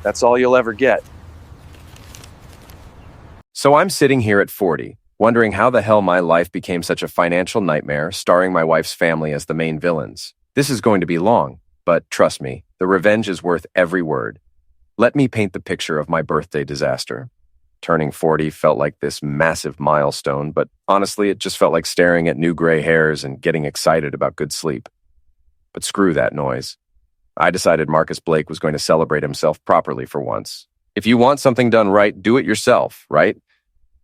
That's all you'll ever get. So I'm sitting here at 40, wondering how the hell my life became such a financial nightmare, starring my wife's family as the main villains. This is going to be long, but trust me, the revenge is worth every word. Let me paint the picture of my birthday disaster. Turning 40 felt like this massive milestone, but honestly, it just felt like staring at new gray hairs and getting excited about good sleep. But screw that noise. I decided Marcus Blake was going to celebrate himself properly for once. If you want something done right, do it yourself, right?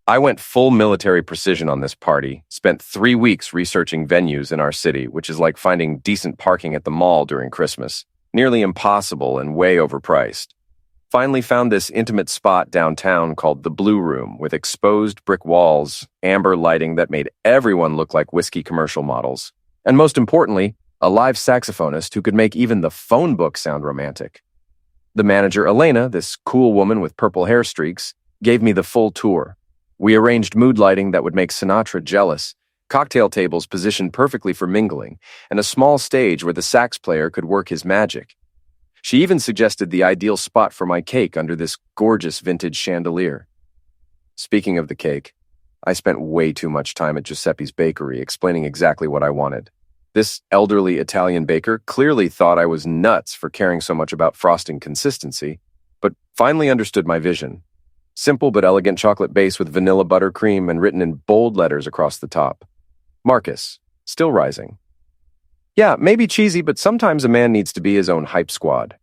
I went full military precision on this party, spent 3 weeks researching venues in our city, which is like finding decent parking at the mall during Christmas. Nearly impossible and way overpriced. Finally found this intimate spot downtown called the Blue Room with exposed brick walls, amber lighting that made everyone look like whiskey commercial models. And most importantly, a live saxophonist who could make even the phone book sound romantic. The manager, Elena, this cool woman with purple hair streaks, gave me the full tour. We arranged mood lighting that would make Sinatra jealous, cocktail tables positioned perfectly for mingling, and a small stage where the sax player could work his magic. She even suggested the ideal spot for my cake under this gorgeous vintage chandelier. Speaking of the cake, I spent way too much time at Giuseppe's bakery explaining exactly what I wanted. This elderly Italian baker clearly thought I was nuts for caring so much about frosting consistency, but finally understood my vision. Simple but elegant chocolate base with vanilla buttercream and written in bold letters across the top. Marcus, still rising. Yeah, maybe cheesy, but sometimes a man needs to be his own hype squad.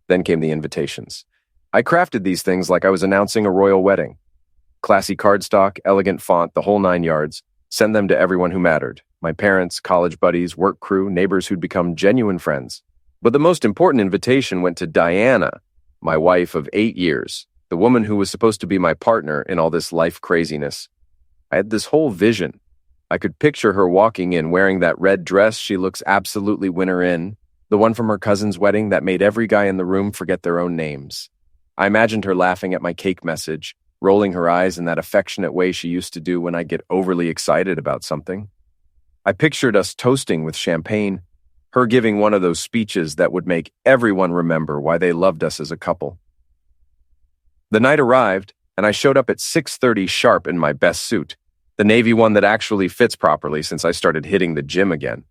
Then came the invitations. I crafted these things like I was announcing a royal wedding. Classy cardstock, elegant font, the whole 9 yards. Send them to everyone who mattered. My parents, college buddies, work crew, neighbors who'd become genuine friends. But the most important invitation went to Diana, my wife of 8 years, the woman who was supposed to be my partner in all this life craziness. I had this whole vision. I could picture her walking in wearing that red dress she looks absolutely winner in, the one from her cousin's wedding that made every guy in the room forget their own names. I imagined her laughing at my cake message, rolling her eyes in that affectionate way she used to do when I get overly excited about something. I pictured us toasting with champagne, her giving one of those speeches that would make everyone remember why they loved us as a couple. The night arrived, and I showed up at 6:30 sharp in my best suit, the navy one that actually fits properly since I started hitting the gym again.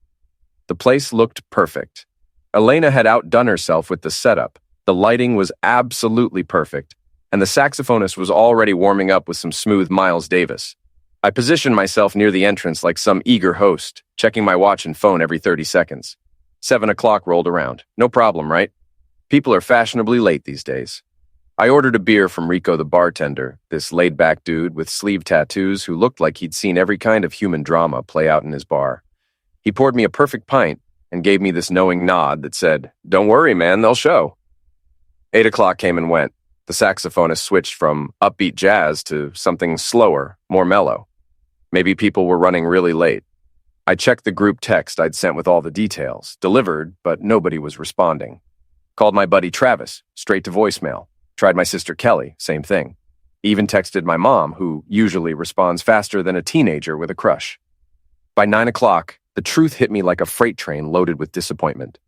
The place looked perfect. Elena had outdone herself with the setup. The lighting was absolutely perfect, and the saxophonist was already warming up with some smooth Miles Davis. I positioned myself near the entrance like some eager host, checking my watch and phone every 30 seconds. 7 o'clock rolled around. No problem, right? People are fashionably late these days. I ordered a beer from Rico the bartender, this laid-back dude with sleeve tattoos who looked like he'd seen every kind of human drama play out in his bar. He poured me a perfect pint and gave me this knowing nod that said, "Don't worry, man, they'll show." 8 o'clock came and went. The saxophonist switched from upbeat jazz to something slower, more mellow. Maybe people were running really late. I checked the group text I'd sent with all the details, delivered, but nobody was responding. Called my buddy Travis, straight to voicemail. Tried my sister Kelly, same thing. Even texted my mom, who usually responds faster than a teenager with a crush. By 9 o'clock, the truth hit me like a freight train loaded with disappointment.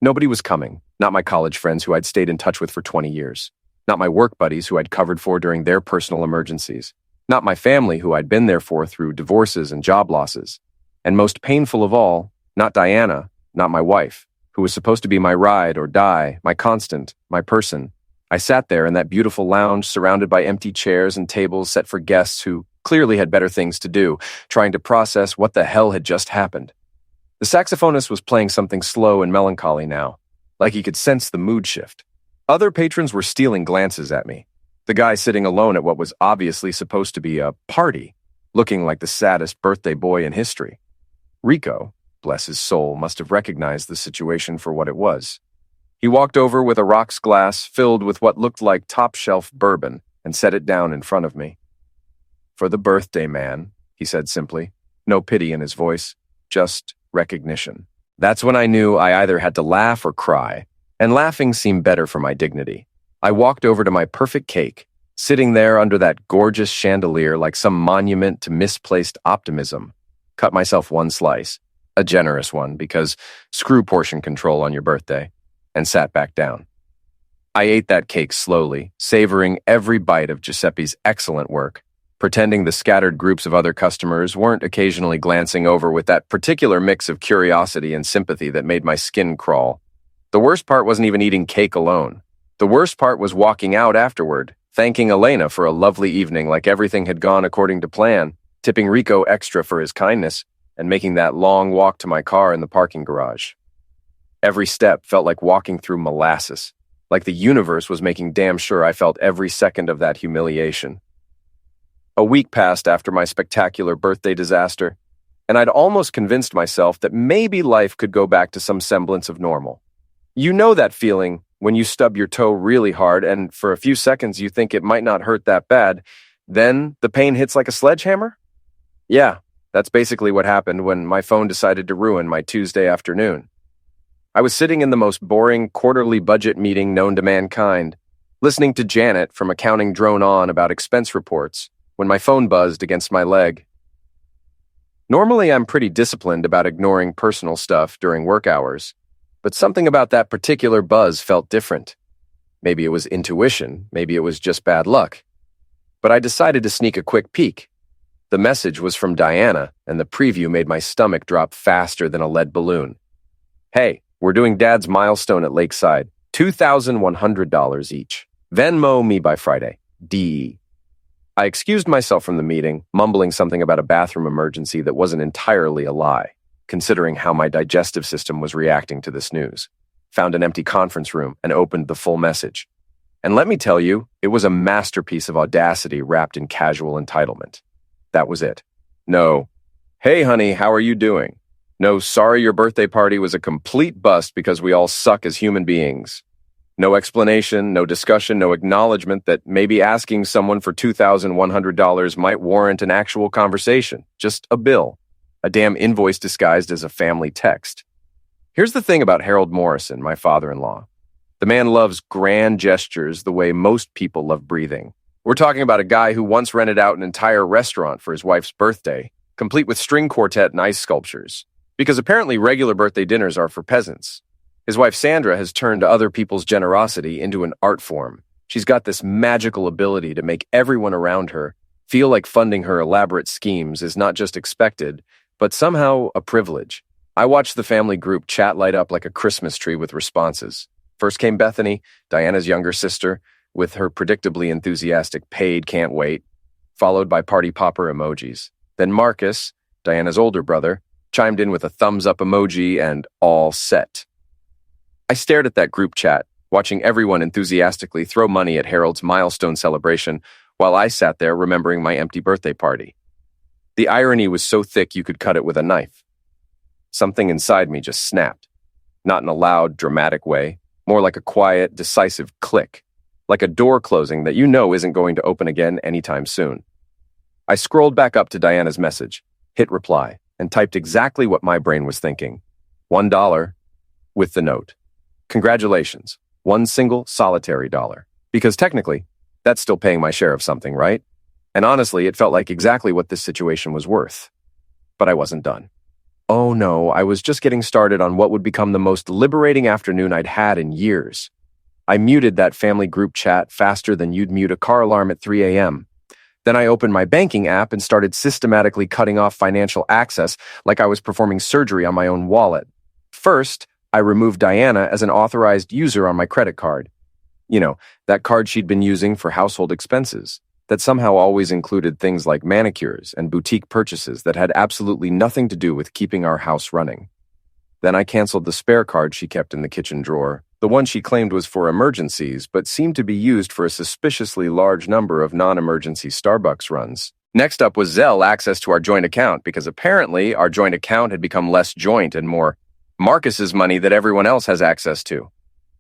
Nobody was coming, not my college friends who I'd stayed in touch with for 20 years. Not my work buddies who I'd covered for during their personal emergencies. Not my family who I'd been there for through divorces and job losses. And most painful of all, not Diana, not my wife, who was supposed to be my ride or die, my constant, my person. I sat there in that beautiful lounge surrounded by empty chairs and tables set for guests who clearly had better things to do, trying to process what the hell had just happened. The saxophonist was playing something slow and melancholy now, like he could sense the mood shift. Other patrons were stealing glances at me. The guy sitting alone at what was obviously supposed to be a party, looking like the saddest birthday boy in history. Rico, bless his soul, must have recognized the situation for what it was. He walked over with a rocks glass filled with what looked like top-shelf bourbon and set it down in front of me. "For the birthday, man," he said simply. No pity in his voice, just recognition. That's when I knew I either had to laugh or cry, and laughing seemed better for my dignity. I walked over to my perfect cake, sitting there under that gorgeous chandelier like some monument to misplaced optimism. Cut myself one slice, a generous one because screw portion control on your birthday, and sat back down. I ate that cake slowly, savoring every bite of Giuseppe's excellent work, pretending the scattered groups of other customers weren't occasionally glancing over with that particular mix of curiosity and sympathy that made my skin crawl. The worst part wasn't even eating cake alone. The worst part was walking out afterward, thanking Elena for a lovely evening like everything had gone according to plan, tipping Rico extra for his kindness, and making that long walk to my car in the parking garage. Every step felt like walking through molasses, like the universe was making damn sure I felt every second of that humiliation. A week passed after my spectacular birthday disaster, and I'd almost convinced myself that maybe life could go back to some semblance of normal. You know that feeling when you stub your toe really hard and for a few seconds you think it might not hurt that bad, then the pain hits like a sledgehammer? Yeah, that's basically what happened when my phone decided to ruin my Tuesday afternoon. I was sitting in the most boring quarterly budget meeting known to mankind, listening to Janet from accounting drone on about expense reports, when my phone buzzed against my leg. Normally, I'm pretty disciplined about ignoring personal stuff during work hours, but something about that particular buzz felt different. Maybe it was intuition, maybe it was just bad luck. But I decided to sneak a quick peek. The message was from Diana, and the preview made my stomach drop faster than a lead balloon. Hey, we're doing Dad's milestone at Lakeside, $2,100 each. Venmo me by Friday. DE. I excused myself from the meeting, mumbling something about a bathroom emergency that wasn't entirely a lie, considering how my digestive system was reacting to this news. Found an empty conference room and opened the full message. And let me tell you, it was a masterpiece of audacity wrapped in casual entitlement. That was it. No, hey honey, how are you doing? No, sorry your birthday party was a complete bust because we all suck as human beings. No explanation, no discussion, no acknowledgement that maybe asking someone for $2,100 might warrant an actual conversation. Just a bill. A damn invoice disguised as a family text. Here's the thing about Harold Morrison, my father-in-law. The man loves grand gestures the way most people love breathing. We're talking about a guy who once rented out an entire restaurant for his wife's birthday, complete with string quartet and ice sculptures. Because apparently regular birthday dinners are for peasants. His wife Sandra has turned other people's generosity into an art form. She's got this magical ability to make everyone around her feel like funding her elaborate schemes is not just expected, but somehow a privilege. I watched the family group chat light up like a Christmas tree with responses. First came Bethany, Diana's younger sister, with her predictably enthusiastic paid can't wait, followed by party popper emojis. Then Marcus, Diana's older brother, chimed in with a thumbs up emoji and all set. I stared at that group chat, watching everyone enthusiastically throw money at Harold's milestone celebration while I sat there remembering my empty birthday party. The irony was so thick you could cut it with a knife. Something inside me just snapped. Not in a loud, dramatic way, more like a quiet, decisive click, like a door closing that you know isn't going to open again anytime soon. I scrolled back up to Diana's message, hit reply, and typed exactly what my brain was thinking. $1 with the note. Congratulations, one single solitary dollar. Because technically, that's still paying my share of something, right? And honestly, it felt like exactly what this situation was worth. But I wasn't done. Oh no, I was just getting started on what would become the most liberating afternoon I'd had in years. I muted that family group chat faster than you'd mute a car alarm at 3 a.m. Then I opened my banking app and started systematically cutting off financial access like I was performing surgery on my own wallet. First, I removed Diana as an authorized user on my credit card. You know, that card she'd been using for household expenses, that somehow always included things like manicures and boutique purchases that had absolutely nothing to do with keeping our house running. Then I canceled the spare card she kept in the kitchen drawer, the one she claimed was for emergencies, but seemed to be used for a suspiciously large number of non-emergency Starbucks runs. Next up was Zelle access to our joint account, because apparently our joint account had become less joint and more Marcus's money that everyone else has access to.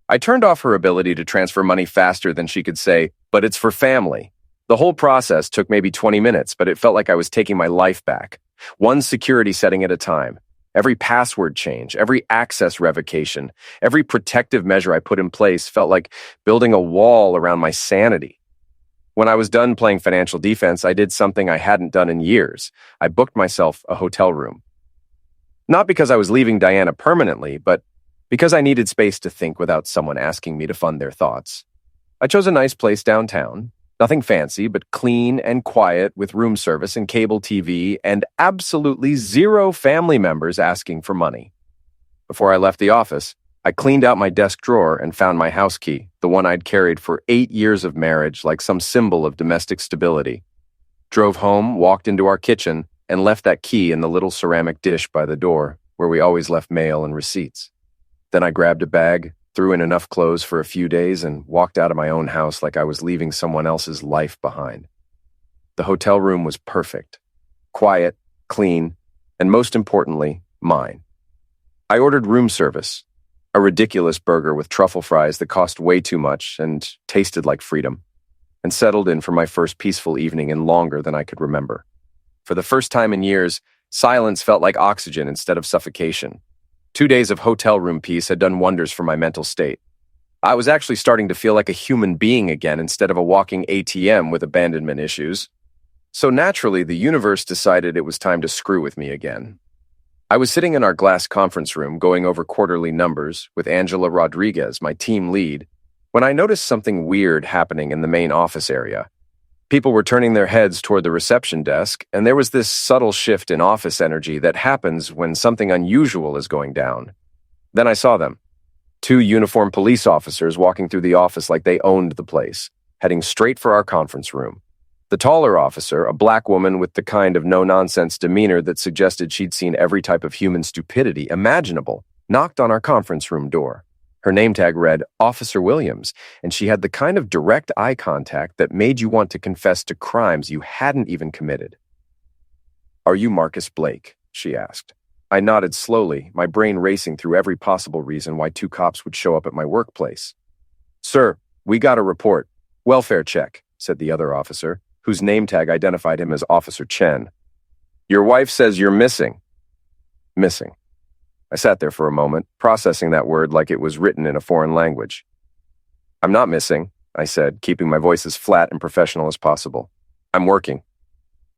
I turned off her ability to transfer money faster than she could say, but it's for family. The whole process took maybe 20 minutes, but it felt like I was taking my life back. One security setting at a time. Every password change, every access revocation, every protective measure I put in place felt like building a wall around my sanity. When I was done playing financial defense, I did something I hadn't done in years. I booked myself a hotel room. Not because I was leaving Diana permanently, but Because I needed space to think without someone asking me to fund their thoughts, I chose a nice place downtown. Nothing fancy, but clean and quiet with room service and cable TV and absolutely zero family members asking for money. Before I left the office, I cleaned out my desk drawer and found my house key, the one I'd carried for 8 years of marriage like some symbol of domestic stability. Drove home, walked into our kitchen, and left that key in the little ceramic dish by the door where we always left mail and receipts. Then I grabbed a bag, threw in enough clothes for a few days, and walked out of my own house like I was leaving someone else's life behind. The hotel room was perfect. Quiet, clean, and most importantly, mine. I ordered room service, a ridiculous burger with truffle fries that cost way too much and tasted like freedom, and settled in for my first peaceful evening in longer than I could remember. For the first time in years, silence felt like oxygen instead of suffocation. 2 days of hotel room peace had done wonders for my mental state. I was actually starting to feel like a human being again instead of a walking ATM with abandonment issues. So naturally, the universe decided it was time to screw with me again. I was sitting in our glass conference room going over quarterly numbers with Angela Rodriguez, my team lead, when I noticed something weird happening in the main office area. People were turning their heads toward the reception desk, and there was this subtle shift in office energy that happens when something unusual is going down. Then I saw them. 2 uniformed police officers walking through the office like they owned the place, heading straight for our conference room. The taller officer, a black woman with the kind of no-nonsense demeanor that suggested she'd seen every type of human stupidity imaginable, knocked on our conference room door. Her name tag read Officer Williams, and she had the kind of direct eye contact that made you want to confess to crimes you hadn't even committed. "Are you Marcus Blake?" she asked. I nodded slowly, my brain racing through every possible reason why 2 cops would show up at my workplace. "Sir, we got a report. Welfare check," said the other officer, whose name tag identified him as Officer Chen. "Your wife says you're missing." Missing. I sat there for a moment, processing that word like it was written in a foreign language. "I'm not missing," I said, keeping my voice as flat and professional as possible. "I'm working."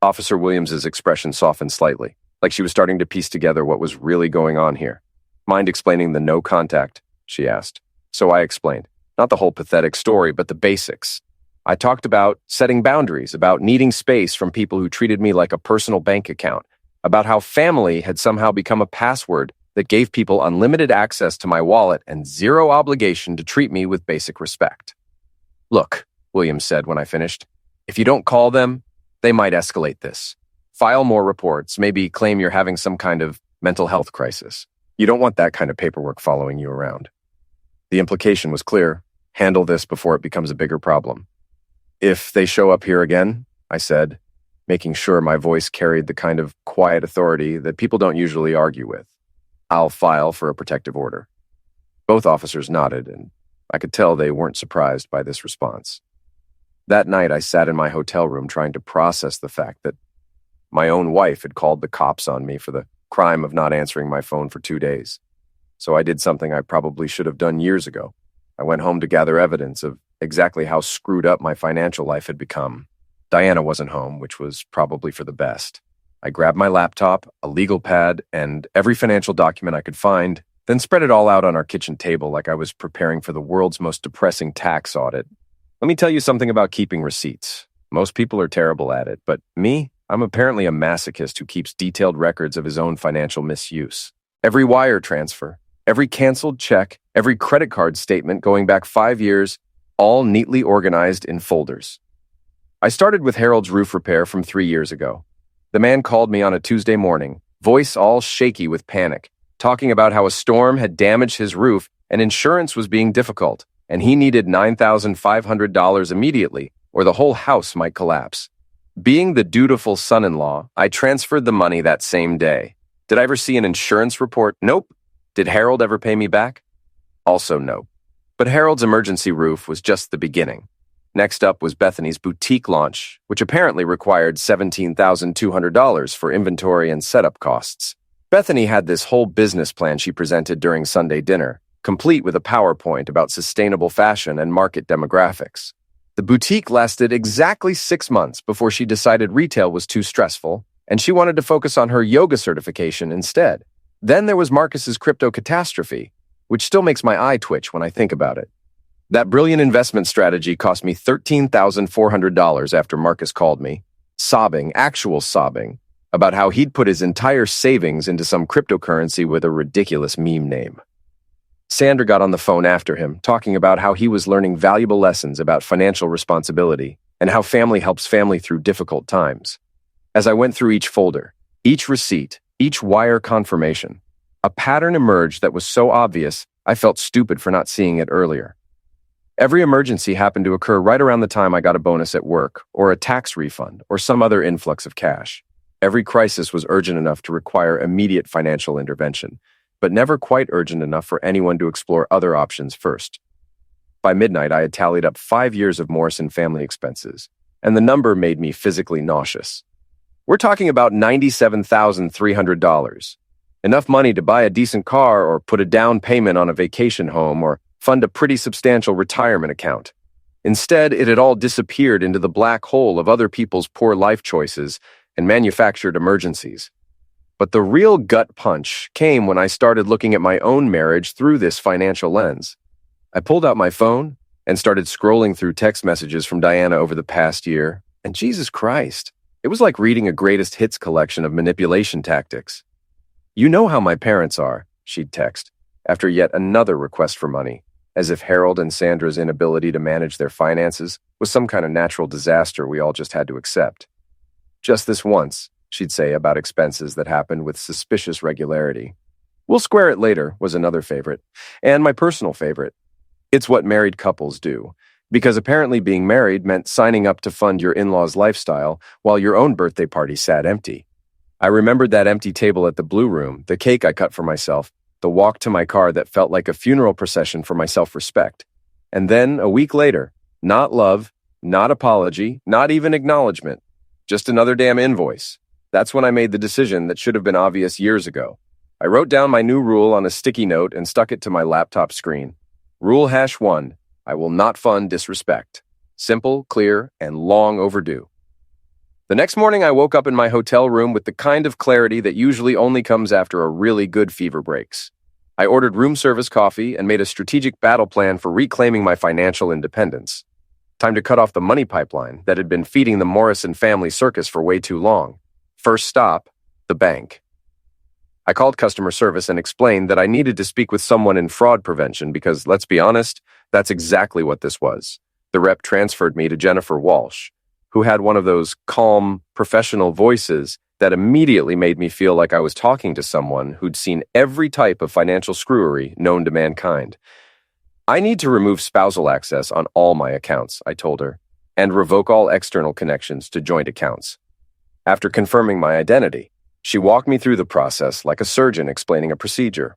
Officer Williams's expression softened slightly, like she was starting to piece together what was really going on here. "Mind explaining the no contact?" she asked. So I explained. Not the whole pathetic story, but the basics. I talked about setting boundaries, about needing space from people who treated me like a personal bank account, about how family had somehow become a password that gave people unlimited access to my wallet and zero obligation to treat me with basic respect. "Look," Williams said when I finished, "if you don't call them, they might escalate this. File more reports, maybe claim you're having some kind of mental health crisis. You don't want that kind of paperwork following you around." The implication was clear. Handle this before it becomes a bigger problem. "If they show up here again," I said, making sure my voice carried the kind of quiet authority that people don't usually argue with, "I'll file for a protective order." Both officers nodded, and I could tell they weren't surprised by this response. That night, I sat in my hotel room trying to process the fact that my own wife had called the cops on me for the crime of not answering my phone for 2 days. So I did something I probably should have done years ago. I went home to gather evidence of exactly how screwed up my financial life had become. Diana wasn't home, which was probably for the best. I grabbed my laptop, a legal pad, and every financial document I could find, then spread it all out on our kitchen table like I was preparing for the world's most depressing tax audit. Let me tell you something about keeping receipts. Most people are terrible at it, but me, I'm apparently a masochist who keeps detailed records of his own financial misuse. Every wire transfer, every canceled check, every credit card statement going back 5 years, all neatly organized in folders. I started with Harold's roof repair from 3 years ago. The man called me on a Tuesday morning, voice all shaky with panic, talking about how a storm had damaged his roof and insurance was being difficult, and he needed $9,500 immediately, or the whole house might collapse. Being the dutiful son-in-law, I transferred the money that same day. Did I ever see an insurance report? Nope. Did Harold ever pay me back? Also nope. But Harold's emergency roof was just the beginning. Next up was Bethany's boutique launch, which apparently required $17,200 for inventory and setup costs. Bethany had this whole business plan she presented during Sunday dinner, complete with a PowerPoint about sustainable fashion and market demographics. The boutique lasted exactly 6 months before she decided retail was too stressful, and she wanted to focus on her yoga certification instead. Then there was Marcus's crypto catastrophe. which still makes my eye twitch when I think about it. That brilliant investment strategy cost me $13,400 after Marcus called me, sobbing, actual sobbing, about how he'd put his entire savings into some cryptocurrency with a ridiculous meme name. Sandra got on the phone after him, talking about how he was learning valuable lessons about financial responsibility and how family helps family through difficult times. As I went through each folder, each receipt, each wire confirmation, a pattern emerged that was so obvious I felt stupid for not seeing it earlier. Every emergency happened to occur right around the time I got a bonus at work, or a tax refund, or some other influx of cash. Every crisis was urgent enough to require immediate financial intervention, but never quite urgent enough for anyone to explore other options first. By midnight, I had tallied up 5 years of Morrison family expenses, and the number made me physically nauseous. We're talking about $97,300. Enough money to buy a decent car or put a down payment on a vacation home or fund a pretty substantial retirement account. Instead, it had all disappeared into the black hole of other people's poor life choices and manufactured emergencies. But the real gut punch came when I started looking at my own marriage through this financial lens. I pulled out my phone and started scrolling through text messages from Diana over the past year, and Jesus Christ, it was like reading a greatest hits collection of manipulation tactics. "You know how my parents are," she'd text, after yet another request for money, as if Harold and Sandra's inability to manage their finances was some kind of natural disaster we all just had to accept. "Just this once," she'd say about expenses that happened with suspicious regularity. "We'll square it later," was another favorite, and my personal favorite. "It's what married couples do," because apparently being married meant signing up to fund your in-laws' lifestyle while your own birthday party sat empty. I remembered that empty table at the Blue Room, the cake I cut for myself, the walk to my car that felt like a funeral procession for my self-respect. And then, a week later, not love, not apology, not even acknowledgement, just another damn invoice. That's when I made the decision that should have been obvious years ago. I wrote down my new rule on a sticky note and stuck it to my laptop screen. Rule #1, I will not fund disrespect. Simple, clear, and long overdue. The next morning, I woke up in my hotel room with the kind of clarity that usually only comes after a really good fever breaks. I ordered room service coffee and made a strategic battle plan for reclaiming my financial independence. Time to cut off the money pipeline that had been feeding the Morrison family circus for way too long. First stop, the bank. I called customer service and explained that I needed to speak with someone in fraud prevention because, let's be honest, that's exactly what this was. The rep transferred me to Jennifer Walsh, who had one of those calm, professional voices that immediately made me feel like I was talking to someone who'd seen every type of financial screwery known to mankind. "I need to remove spousal access on all my accounts," I told her, "and revoke all external connections to joint accounts." After confirming my identity, she walked me through the process like a surgeon explaining a procedure.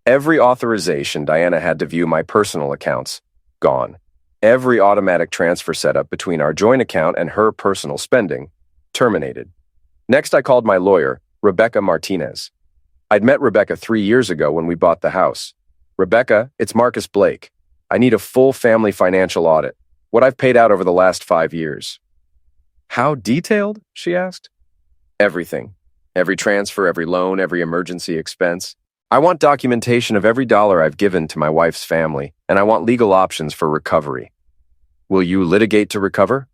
Every authorization Diana had to view my personal accounts, gone. Every automatic transfer setup between our joint account and her personal spending, terminated. Next, I called my lawyer, Rebecca Martinez. I'd met Rebecca 3 years ago when we bought the house. "Rebecca, it's Marcus Blake. I need a full family financial audit. What I've paid out over the last 5 years." "How detailed?" she asked. "Everything. Every transfer, every loan, every emergency expense. I want documentation of every dollar I've given to my wife's family, and I want legal options for recovery." "Will you litigate to recover?"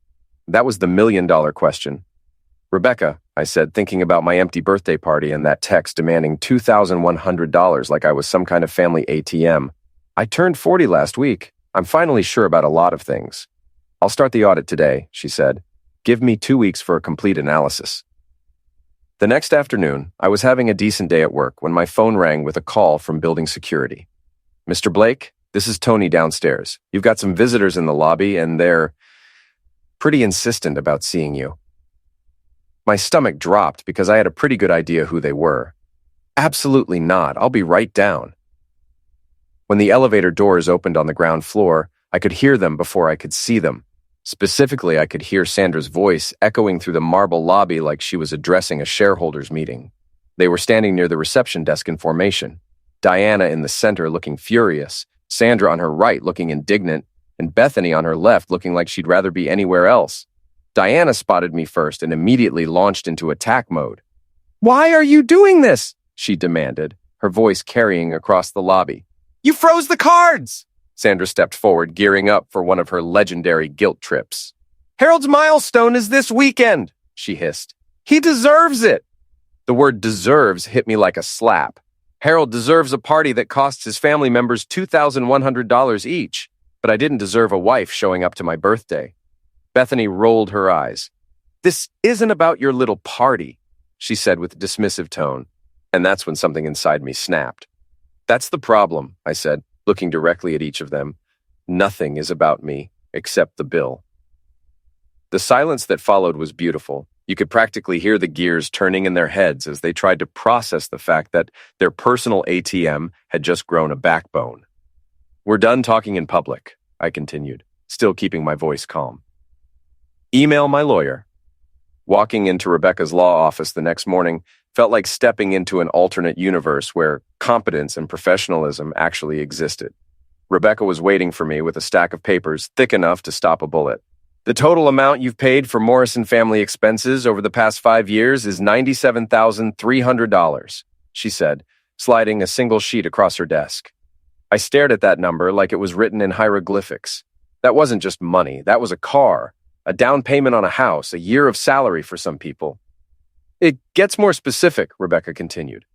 That was the million-dollar question. "Rebecca," I said, thinking about my empty birthday party and that text demanding $2,100 like I was some kind of family ATM. "I turned 40 last week. I'm finally sure about a lot of things. I'll start the audit today," she said. "Give me 2 weeks for a complete analysis." The next afternoon, I was having a decent day at work when my phone rang with a call from building security. "Mr. Blake, this is Tony downstairs. You've got some visitors in the lobby, and they're pretty insistent about seeing you." My stomach dropped because I had a pretty good idea who they were. "Absolutely not. I'll be right down." When the elevator doors opened on the ground floor, I could hear them before I could see them. Specifically, I could hear Sandra's voice echoing through the marble lobby like she was addressing a shareholders meeting. They were standing near the reception desk in formation. Diana in the center looking furious, Sandra on her right looking indignant, and Bethany on her left looking like she'd rather be anywhere else. Diana spotted me first and immediately launched into attack mode. "Why are you doing this?" she demanded, her voice carrying across the lobby. You froze the cards! Sandra stepped forward, gearing up for one of her legendary guilt trips. Harold's milestone is this weekend, she hissed. He deserves it! The word deserves hit me like a slap. Harold deserves a party that costs his family members $2,100 each, but I didn't deserve a wife showing up to my birthday. Bethany rolled her eyes. This isn't about your little party, she said with a dismissive tone, and that's when something inside me snapped. That's the problem, I said, looking directly at each of them. Nothing is about me, except the bill. The silence that followed was beautiful. You could practically hear the gears turning in their heads as they tried to process the fact that their personal ATM had just grown a backbone. We're done talking in public, I continued, still keeping my voice calm. Email my lawyer. Walking into Rebecca's law office the next morning felt like stepping into an alternate universe where competence and professionalism actually existed. Rebecca was waiting for me with a stack of papers thick enough to stop a bullet. The total amount you've paid for Morrison family expenses over the past 5 years is $97,300, she said, sliding a single sheet across her desk. I stared at that number like it was written in hieroglyphics. That wasn't just money, that was a car, a down payment on a house, a year of salary for some people. It gets more specific, Rebecca continued.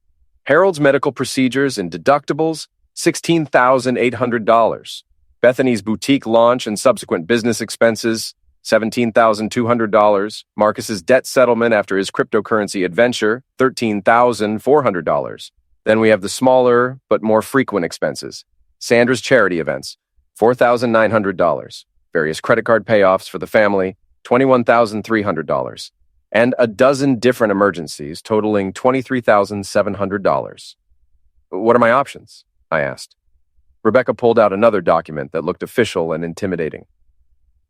Harold's medical procedures and deductibles, $16,800. Bethany's boutique launch and subsequent business expenses, $17,200. Marcus's debt settlement after his cryptocurrency adventure, $13,400. Then we have the smaller but more frequent expenses. Sandra's charity events, $4,900. Various credit card payoffs for the family, $21,300. And a dozen different emergencies totaling $23,700. What are my options? I asked. Rebecca pulled out another document that looked official and intimidating.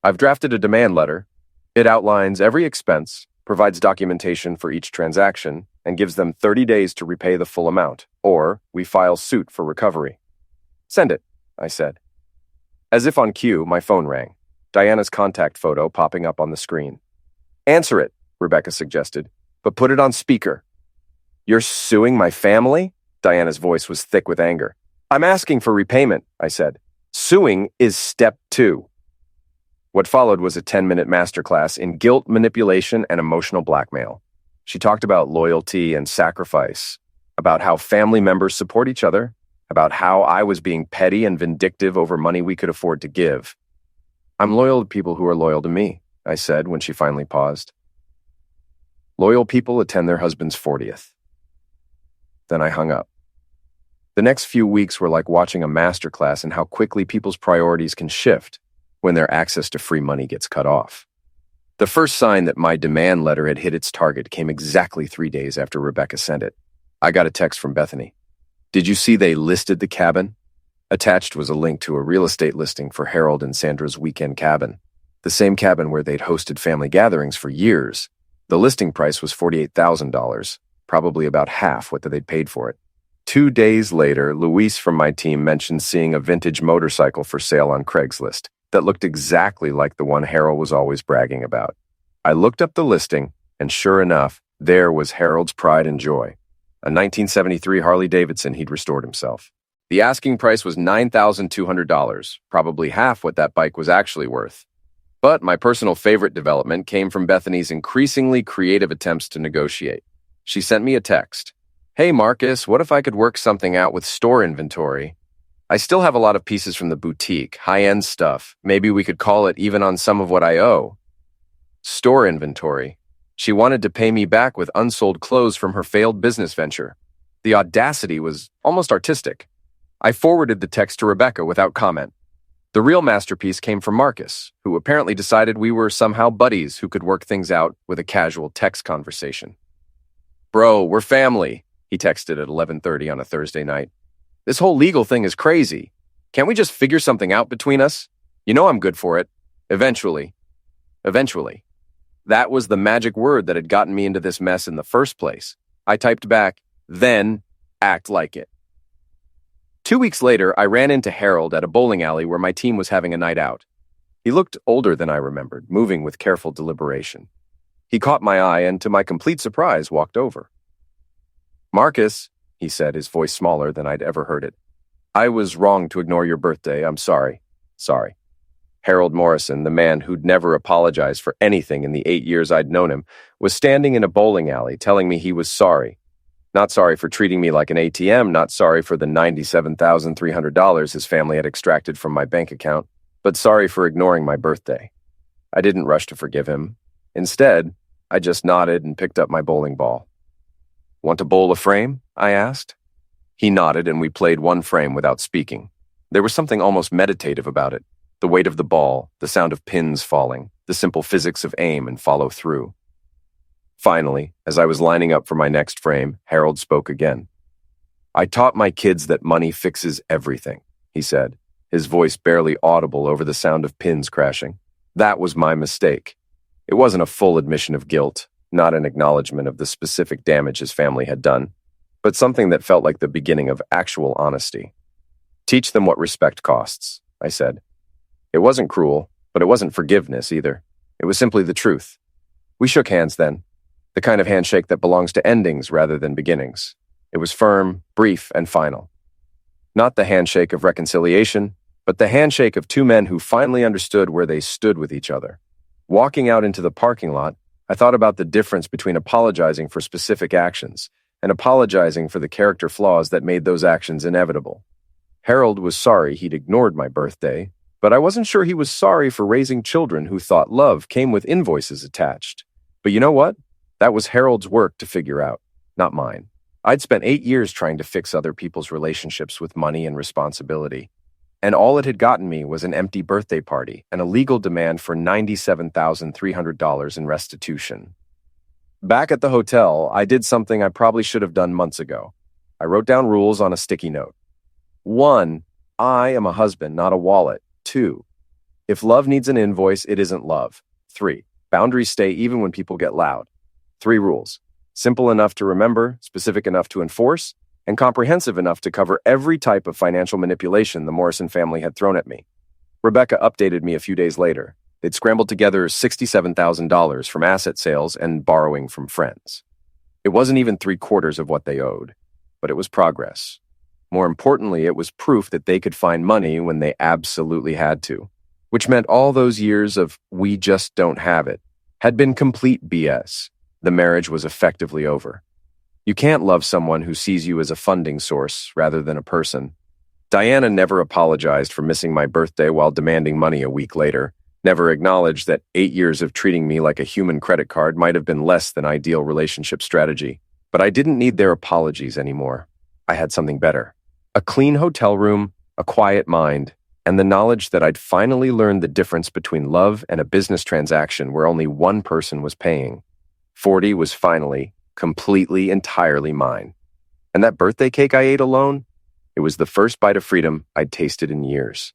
I've drafted a demand letter. It outlines every expense, provides documentation for each transaction, and gives them 30 days to repay the full amount, or we file suit for recovery. Send it, I said. As if on cue, my phone rang, Diana's contact photo popping up on the screen. Answer it, Rebecca suggested, but put it on speaker. You're suing my family? Diana's voice was thick with anger. I'm asking for repayment, I said. Suing is step 2. What followed was a 10-minute masterclass in guilt manipulation and emotional blackmail. She talked about loyalty and sacrifice, about how family members support each other, about how I was being petty and vindictive over money we could afford to give. I'm loyal to people who are loyal to me, I said when she finally paused. Loyal people attend their husband's 40th. Then I hung up. The next few weeks were like watching a masterclass in how quickly people's priorities can shift when their access to free money gets cut off. The first sign that my demand letter had hit its target came exactly 3 days after Rebecca sent it. I got a text from Bethany. Did you see they listed the cabin? Attached was a link to a real estate listing for Harold and Sandra's weekend cabin, the same cabin where they'd hosted family gatherings for years. The listing price was $48,000, probably about half what they'd paid for it. 2 days later, Luis from my team mentioned seeing a vintage motorcycle for sale on Craigslist that looked exactly like the one Harold was always bragging about. I looked up the listing, and sure enough, there was Harold's pride and joy, a 1973 Harley-Davidson he'd restored himself. The asking price was $9,200, probably half what that bike was actually worth. But my personal favorite development came from Bethany's increasingly creative attempts to negotiate. She sent me a text. Hey, Marcus, what if I could work something out with store inventory? I still have a lot of pieces from the boutique, high-end stuff. Maybe we could call it even on some of what I owe. Store inventory. She wanted to pay me back with unsold clothes from her failed business venture. The audacity was almost artistic. I forwarded the text to Rebecca without comment. The real masterpiece came from Marcus, who apparently decided we were somehow buddies who could work things out with a casual text conversation. Bro, we're family, he texted at 11:30 on a Thursday night. This whole legal thing is crazy. Can't we just figure something out between us? You know I'm good for it. Eventually. Eventually. That was the magic word that had gotten me into this mess in the first place. I typed back, then act like it. 2 weeks later, I ran into Harold at a bowling alley where my team was having a night out. He looked older than I remembered, moving with careful deliberation. He caught my eye and, to my complete surprise, walked over. Marcus, he said, his voice smaller than I'd ever heard it. I was wrong to ignore your birthday. I'm sorry. Sorry. Harold Morrison, the man who'd never apologized for anything in the 8 years I'd known him, was standing in a bowling alley telling me he was sorry. Not sorry for treating me like an ATM, not sorry for the $97,300 his family had extracted from my bank account, but sorry for ignoring my birthday. I didn't rush to forgive him. Instead, I just nodded and picked up my bowling ball. Want to bowl a frame? I asked. He nodded and we played one frame without speaking. There was something almost meditative about it. The weight of the ball, the sound of pins falling, the simple physics of aim and follow through. Finally, as I was lining up for my next frame, Harold spoke again. I taught my kids that money fixes everything, he said, his voice barely audible over the sound of pins crashing. That was my mistake. It wasn't a full admission of guilt, not an acknowledgement of the specific damage his family had done, but something that felt like the beginning of actual honesty. Teach them what respect costs, I said. It wasn't cruel, but it wasn't forgiveness either. It was simply the truth. We shook hands then, the kind of handshake that belongs to endings rather than beginnings. It was firm, brief, and final. Not the handshake of reconciliation, but the handshake of two men who finally understood where they stood with each other. Walking out into the parking lot, I thought about the difference between apologizing for specific actions and apologizing for the character flaws that made those actions inevitable. Harold was sorry he'd ignored my birthday, but I wasn't sure he was sorry for raising children who thought love came with invoices attached. But you know what? That was Harold's work to figure out, not mine. I'd spent 8 years trying to fix other people's relationships with money and responsibility, and all it had gotten me was an empty birthday party and a legal demand for $97,300 in restitution. Back at the hotel, I did something I probably should have done months ago. I wrote down rules on a sticky note. 1. I am a husband, not a wallet. 2. If love needs an invoice, it isn't love. 3. Boundaries stay even when people get loud. 3 rules. Simple enough to remember, specific enough to enforce, and comprehensive enough to cover every type of financial manipulation the Morrison family had thrown at me. Rebecca updated me a few days later. They'd scrambled together $67,000 from asset sales and borrowing from friends. It wasn't even 3/4 of what they owed, but it was progress. More importantly, it was proof that they could find money when they absolutely had to, which meant all those years of "we just don't have it" had been complete BS. The marriage was effectively over. You can't love someone who sees you as a funding source rather than a person. Diana never apologized for missing my birthday while demanding money a week later, never acknowledged that 8 years of treating me like a human credit card might have been less than ideal relationship strategy. But I didn't need their apologies anymore. I had something better. A clean hotel room, a quiet mind, and the knowledge that I'd finally learned the difference between love and a business transaction where only one person was paying. 40 was finally, completely, entirely mine. And that birthday cake I ate alone? It was the first bite of freedom I'd tasted in years.